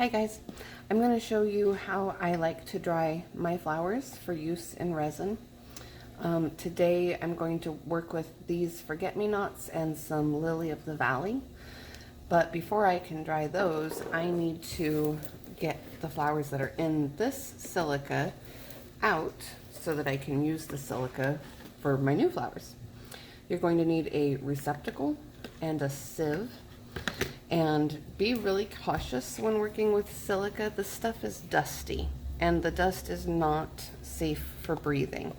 Hi guys, I'm going to show you how I like to dry my flowers for use in resin. Today I'm going to work with these forget-me-nots and some lily of the valley. But before I can dry those, I need to get the flowers that are in this silica out so that I can use the silica for my new flowers. You're going to need a receptacle and a sieve. And be really cautious when working with silica. The stuff is dusty, and the dust is not safe for breathing.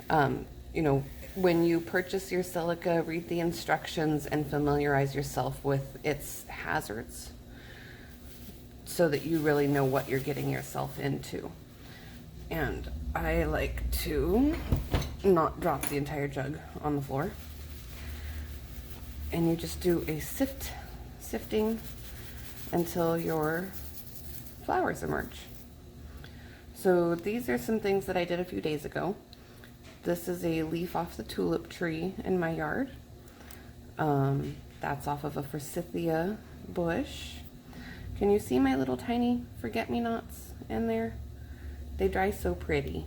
When you purchase your silica, read the instructions and familiarize yourself with its hazards so that you really know what you're getting yourself into. And I like to not drop the entire jug on the floor. And you just do a sifting until your flowers emerge. So these are some things that I did a few days ago. This is a leaf off the tulip tree in my yard. That's off of a forsythia bush. Can you see my little tiny forget-me-nots in there? They dry so pretty,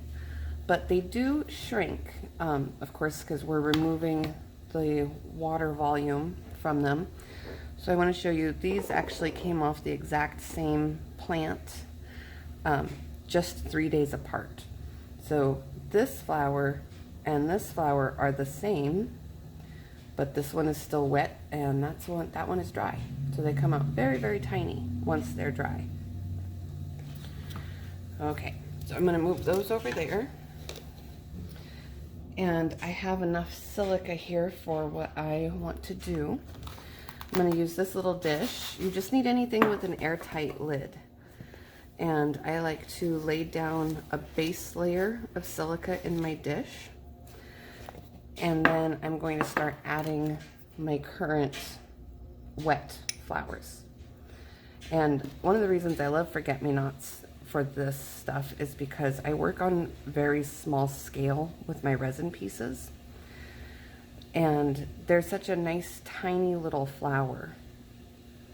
but they do shrink, of course, because we're removing the water volume from them. So I want to show you, these actually came off the exact same plant, just 3 days apart. So this flower and this flower are the same, but this one is still wet and that one is dry. So they come out very, very tiny once they're dry. Okay, so I'm going to move those over there. And I have enough silica here for what I want to do. I'm going to use this little dish. You just need anything with an airtight lid. And I like to lay down a base layer of silica in my dish. And then I'm going to start adding my current wet flowers. And one of the reasons I love forget-me-nots for this stuff is because I work on very small scale with my resin pieces. And they're such a nice tiny little flower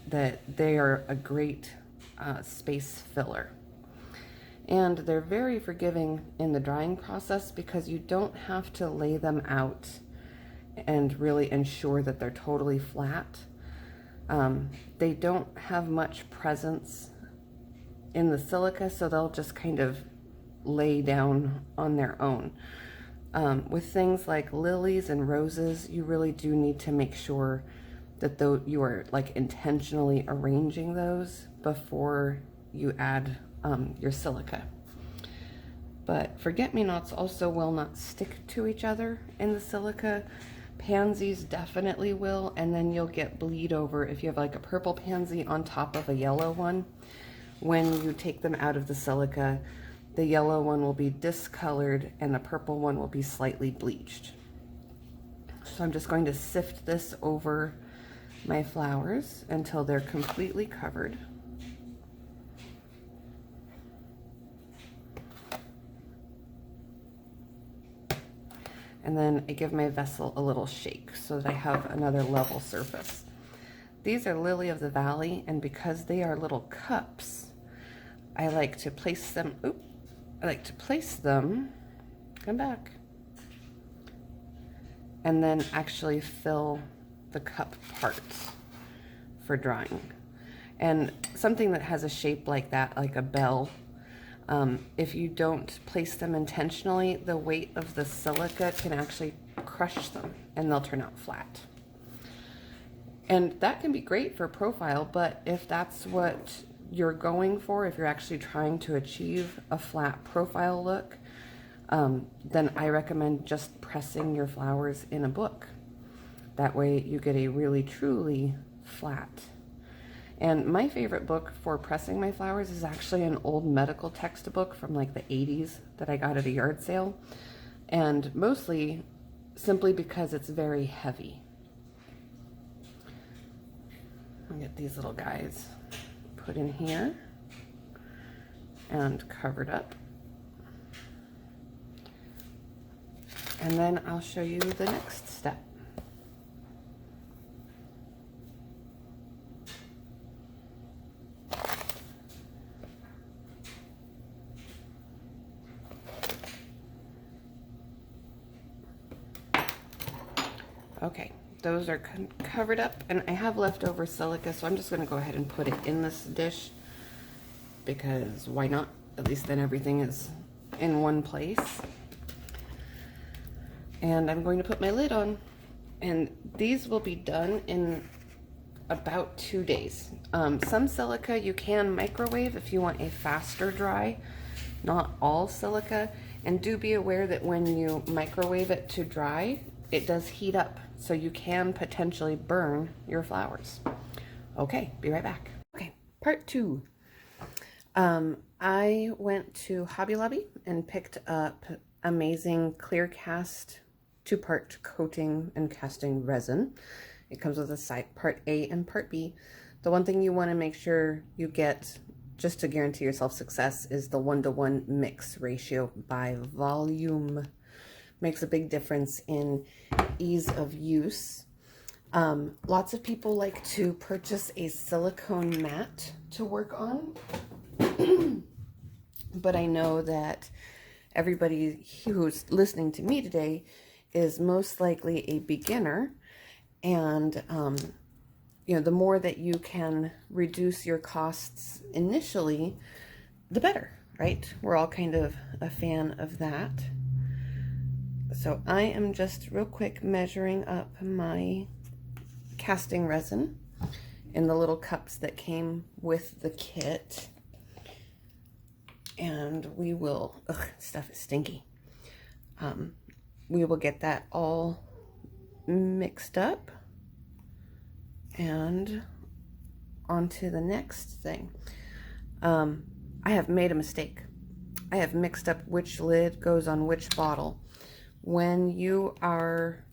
that they are a great space filler. And they're very forgiving in the drying process because you don't have to lay them out and really ensure that they're totally flat. They don't have much presence in the silica, so they'll just kind of lay down on their own. With things like lilies and roses, you really do need to make sure that you are like intentionally arranging those before you add your silica. But forget-me-nots also will not stick to each other in the silica. Pansies definitely will, and then you'll get bleed over if you have like a purple pansy on top of a yellow one. When you take them out of the silica, the yellow one will be discolored and the purple one will be slightly bleached. So I'm just going to sift this over my flowers until they're completely covered. And then I give my vessel a little shake so that I have another level surface. These are lily of the valley, and because they are little cups, I like to place them, come back, and then actually fill the cup parts for drying. And something that has a shape like that, like a bell, if you don't place them intentionally, the weight of the silica can actually crush them and they'll turn out flat. And that can be great for profile, but if that's what you're going for, if you're actually trying to achieve a flat profile look, then I recommend just pressing your flowers in a book. That way you get a really truly flat. And my favorite book for pressing my flowers is actually an old medical textbook from like the 80s that I got at a yard sale. And mostly simply because it's very heavy. I'll get these little guys put in here and covered up. And then I'll show you the next step. Okay, those are covered up, and I have leftover silica, so I'm just going to go ahead and put it in this dish because why not? At least then everything is in one place. And I'm going to put my lid on, and these will be done in about 2 days. Some silica you can microwave if you want a faster dry, not all silica. And do be aware that when you microwave it to dry, it does heat up, so you can potentially burn your flowers. Okay, be right back. Okay, part 2. I went to Hobby Lobby and picked up amazing clear cast 2-part coating and casting resin. It comes with a side part A and part B. The one thing you want to make sure you get, just to guarantee yourself success, is the 1-to-1 mix ratio by volume. Makes a big difference in ease of use. Lots of people like to purchase a silicone mat to work on. But I know that everybody who's listening to me today is most likely a beginner, and you know, the more that you can reduce your costs initially, the better, right? We're all kind of a fan of that. So I am just real quick measuring up my casting resin in the little cups that came with the kit. And we will, stuff is stinky. We will get that all mixed up and onto the next thing. I have made a mistake. I have mixed up which lid goes on which bottle. When you are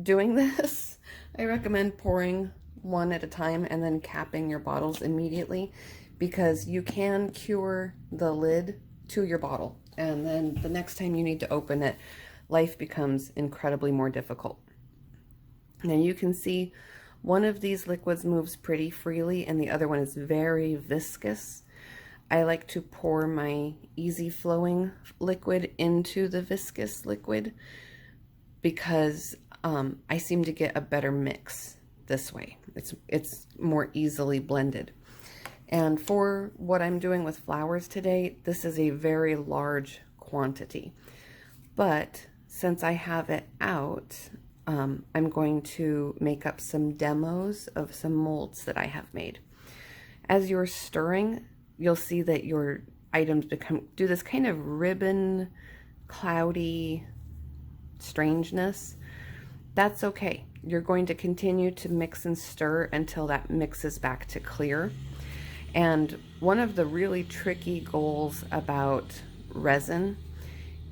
doing this, I recommend pouring one at a time and then capping your bottles immediately, because you can cure the lid to your bottle, and then the next time you need to open it, life becomes incredibly more difficult. Now you can see one of these liquids moves pretty freely and the other one is very viscous. I like to pour my easy flowing liquid into the viscous liquid because I seem to get a better mix this way. It's more easily blended. And for what I'm doing with flowers today, this is a very large quantity. But since I have it out, I'm going to make up some demos of some molds that I have made. As you're stirring, you'll see that your items do this kind of ribbon, cloudy strangeness. That's okay. You're going to continue to mix and stir until that mixes back to clear. And one of the really tricky goals about resin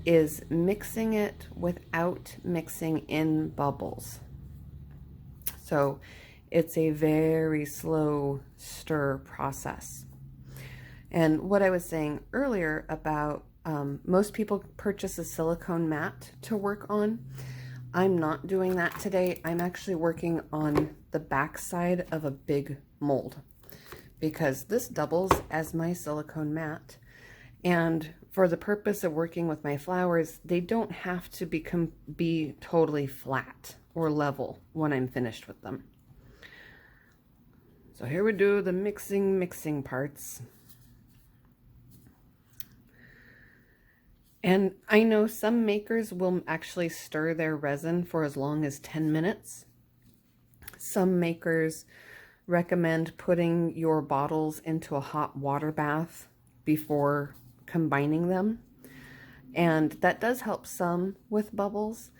is mixing it without mixing in bubbles. So it's a very slow stir process. And what I was saying earlier about most people purchase a silicone mat to work on. I'm not doing that today. I'm actually working on the back side of a big mold, because this doubles as my silicone mat. And for the purpose of working with my flowers, they don't have to be totally flat or level when I'm finished with them. So here we do the mixing parts. And I know some makers will actually stir their resin for as long as 10 minutes. Some makers recommend putting your bottles into a hot water bath before combining them, and that does help some with bubbles.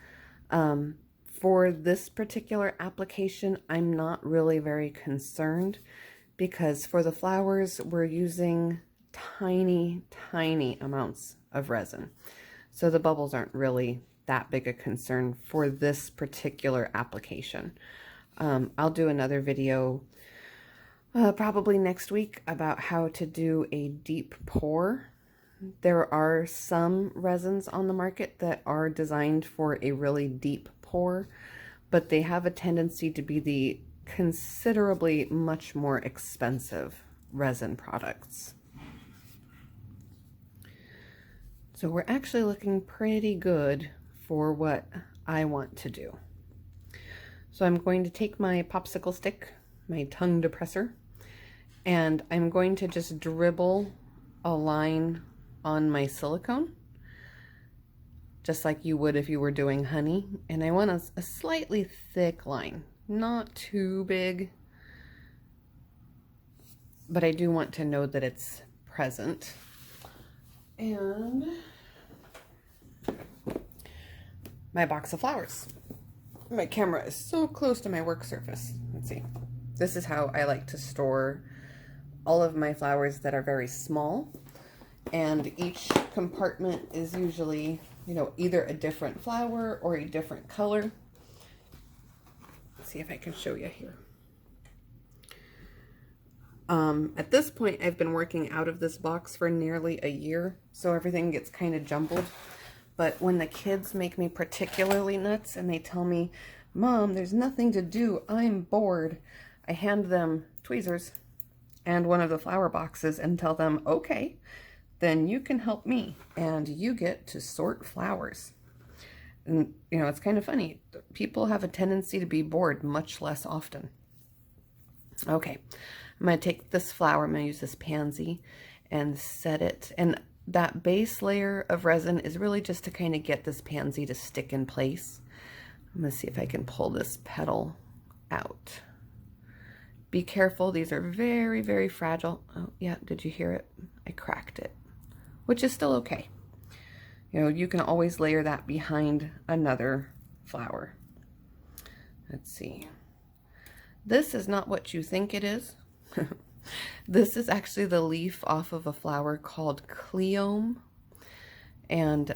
For this particular application, I'm not really very concerned, because for the flowers we're using tiny amounts of resin, so the bubbles aren't really that big a concern for this particular application. I'll do another video probably next week about how to do a deep pour. There are some resins on the market that are designed for a really deep pour, but they have a tendency to be the considerably much more expensive resin products. So we're actually looking pretty good for what I want to do. So I'm going to take my popsicle stick, my tongue depressor, and I'm going to just dribble a line on my silicone, just like you would if you were doing honey. And I want a slightly thick line, not too big, but I do want to know that it's present. And my box of flowers. My camera is so close to my work surface. Let's see. This is how I like to store all of my flowers that are very small. And each compartment is usually, you know, either a different flower or a different color. Let's see if I can show you here. At this point, I've been working out of this box for nearly a year, so everything gets kind of jumbled. But when the kids make me particularly nuts and they tell me, "Mom, there's nothing to do, I'm bored," I hand them tweezers and one of the flower boxes and tell them, "Okay, then you can help me and you get to sort flowers." And, you know, it's kind of funny. People have a tendency to be bored much less often. Okay, I'm going to take this flower, I'm going to use this pansy and set it. And that base layer of resin is really just to kind of get this pansy to stick in place. I'm going to see if I can pull this petal out. Be careful, these are very, very fragile. Oh yeah, did you hear it? I cracked it, which is still okay. You know, you can always layer that behind another flower. Let's see. This is not what you think it is. This is actually the leaf off of a flower called cleome, and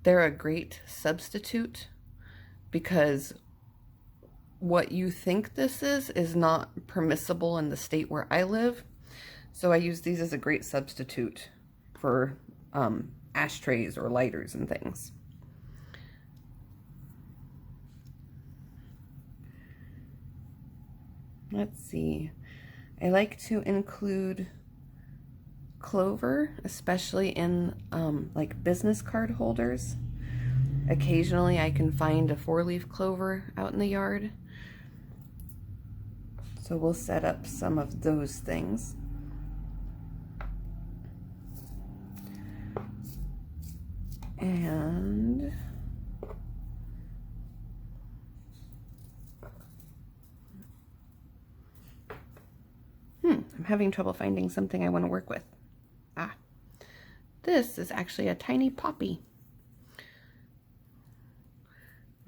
they're a great substitute because what you think this is not permissible in the state where I live. So I use these as a great substitute for ashtrays or lighters and things. Let's see. I like to include clover, especially in like business card holders. Occasionally I can find a 4-leaf clover out in the yard. So we'll set up some of those things. And I'm having trouble finding something I want to work with. This is actually a tiny poppy.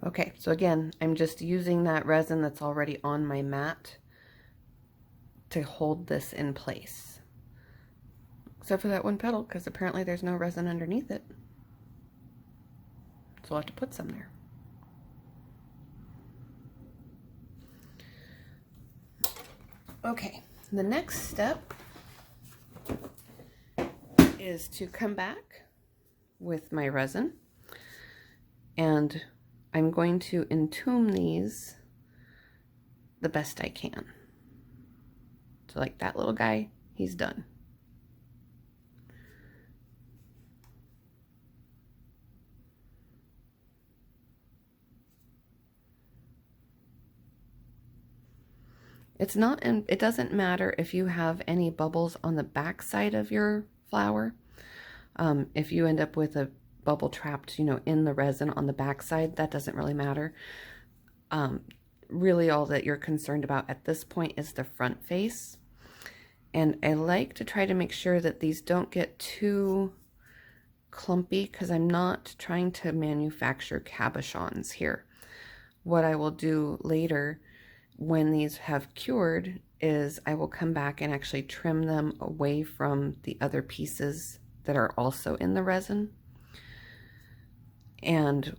Okay, so again, I'm just using that resin that's already on my mat to hold this in place. Except for that one petal, because apparently there's no resin underneath it. So I'll have to put some there. Okay, the next step is to come back with my resin, and I'm going to entomb these the best I can. So like that little guy, he's done. It doesn't matter if you have any bubbles on the back side of your flower. If you end up with a bubble trapped, you know, in the resin on the back side, that doesn't really matter. Really all that you're concerned about at this point is the front face. And I like to try to make sure that these don't get too clumpy because I'm not trying to manufacture cabochons here. What I will do later when these have cured is I will come back and actually trim them away from the other pieces that are also in the resin. And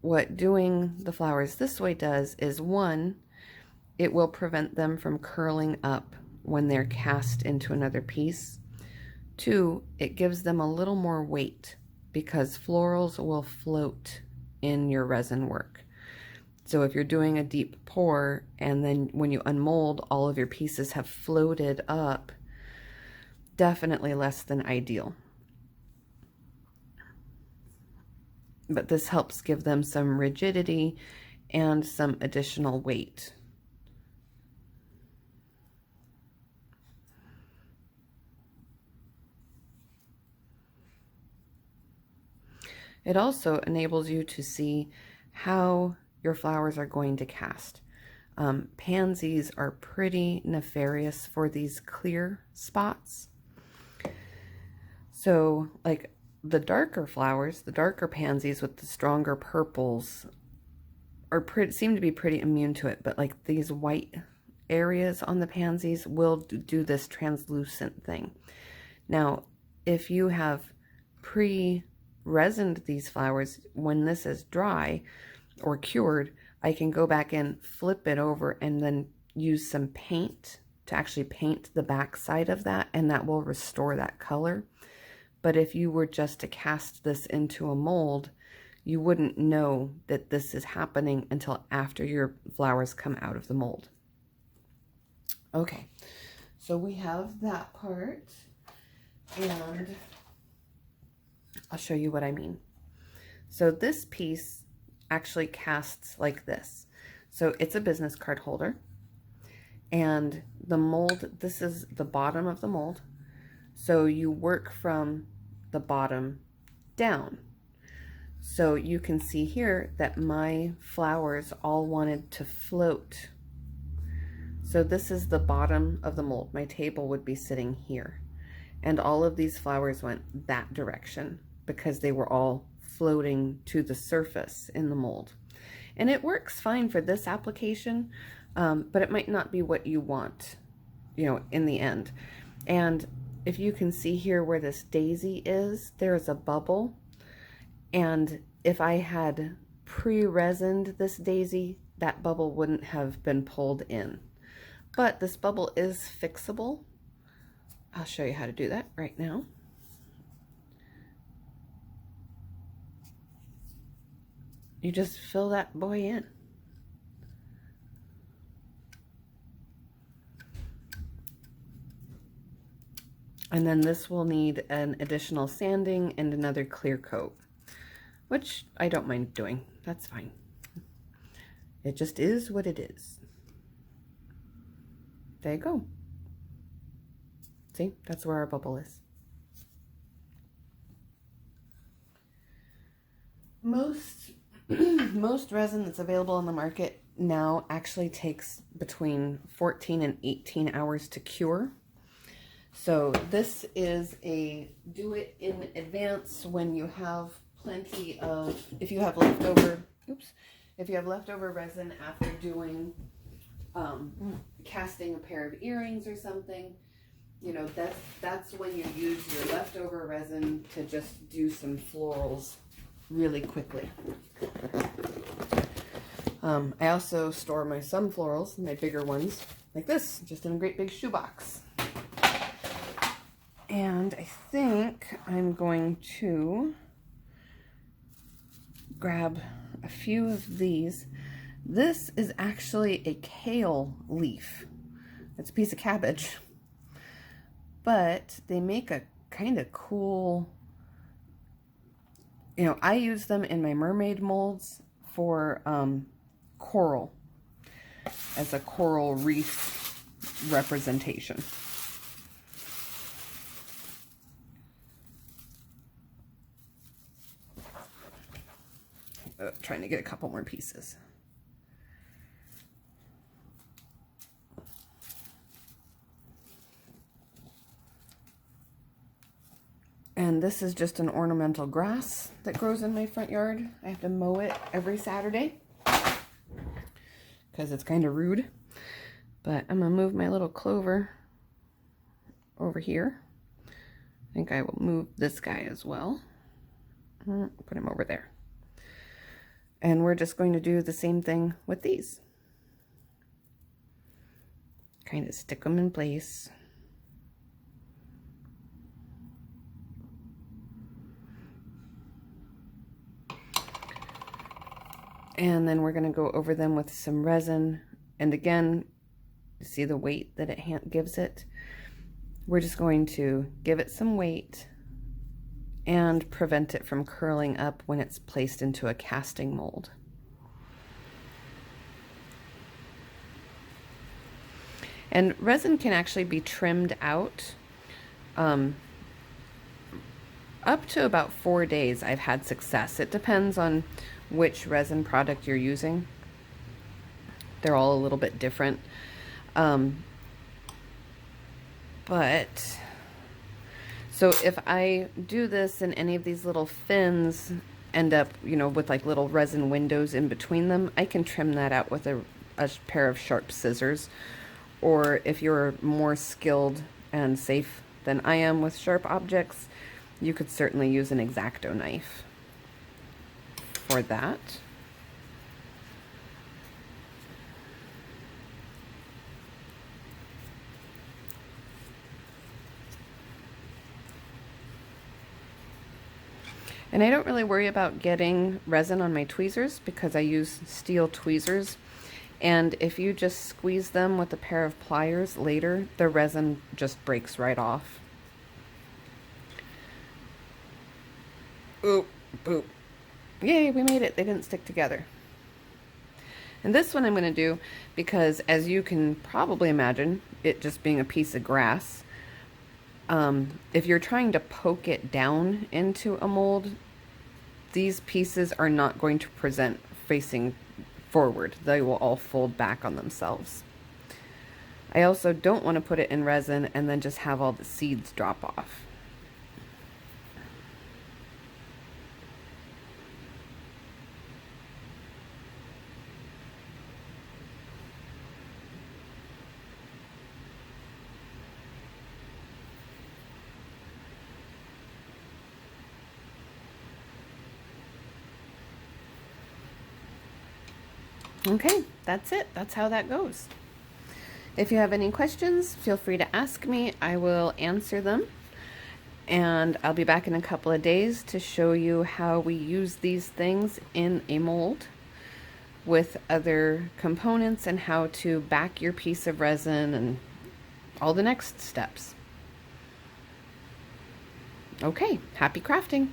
what doing the flowers this way does is, one, it will prevent them from curling up when they're cast into another piece. Two, it gives them a little more weight because florals will float in your resin work. So if you're doing a deep pour and then when you unmold, all of your pieces have floated up, definitely less than ideal. But this helps give them some rigidity and some additional weight. It also enables you to see how your flowers are going to cast. Pansies are pretty nefarious for these clear spots. So like the darker flowers, the darker pansies with the stronger purples seem to be pretty immune to it, but like these white areas on the pansies will do this translucent thing. Now, if you have pre-resined these flowers, when this is dry or cured, I can go back in, flip it over, and then use some paint to actually paint the back side of that, and that will restore that color. But if you were just to cast this into a mold, you wouldn't know that this is happening until after your flowers come out of the mold. Okay, so we have that part, and I'll show you what I mean. So this piece actually casts like this. So it's a business card holder, and the mold, this is the bottom of the mold. So you work from the bottom down. So you can see here that my flowers all wanted to float. So this is the bottom of the mold. My table would be sitting here. And all of these flowers went that direction because they were all floating to the surface in the mold. And it works fine for this application, but it might not be what you want, you know, in the end. And if you can see here where this daisy is, there's a bubble. And if I had pre-resined this daisy, that bubble wouldn't have been pulled in. But this bubble is fixable. I'll show you how to do that right now. You just fill that boy in. And then this will need an additional sanding and another clear coat, which I don't mind doing. That's fine. It just is what it is. There you go. See, that's where our bubble is. Most resin that's available on the market now actually takes between 14 and 18 hours to cure. So this is a do it in advance when you have plenty of, if you have leftover resin after doing casting a pair of earrings or something, you know, that's when you use your leftover resin to just do some florals really quickly. I also store my some florals, my bigger ones, like this, just in a great big shoebox. And I think I'm going to grab a few of these. This is actually a kale leaf. It's a piece of cabbage. But they make a kind of cool, you know, I use them in my mermaid molds for coral, as a coral reef representation. Trying to get a couple more pieces. And this is just an ornamental grass that grows in my front yard. I have to mow it every Saturday because it's kind of rude. But I'm going to move my little clover over here. I think I will move this guy as well. Put him over there. And we're just going to do the same thing with these. Kind of stick them in place. And then we're going to go over them with some resin. And again, see the weight that it gives it? We're just going to give it some weight and prevent it from curling up when it's placed into a casting mold. And resin can actually be trimmed out. Up to about 4 days I've had success. It depends on which resin product you're using. They're all a little bit different. But so if I do this and any of these little fins end up, you know, with like little resin windows in between them, I can trim that out with a pair of sharp scissors. Or if you're more skilled and safe than I am with sharp objects, you could certainly use an X-Acto knife for that. And I don't really worry about getting resin on my tweezers because I use steel tweezers. And if you just squeeze them with a pair of pliers later, the resin just breaks right off. Oop, boop. Yay, we made it. They didn't stick together. And this one I'm going to do because, as you can probably imagine, it just being a piece of grass, if you're trying to poke it down into a mold, these pieces are not going to present facing forward. They will all fold back on themselves. I also don't want to put it in resin and then just have all the seeds drop off. Okay, that's it. That's how that goes. If you have any questions, feel free to ask me. I will answer them. And I'll be back in a couple of days to show you how we use these things in a mold with other components and how to back your piece of resin and all the next steps. Okay, happy crafting.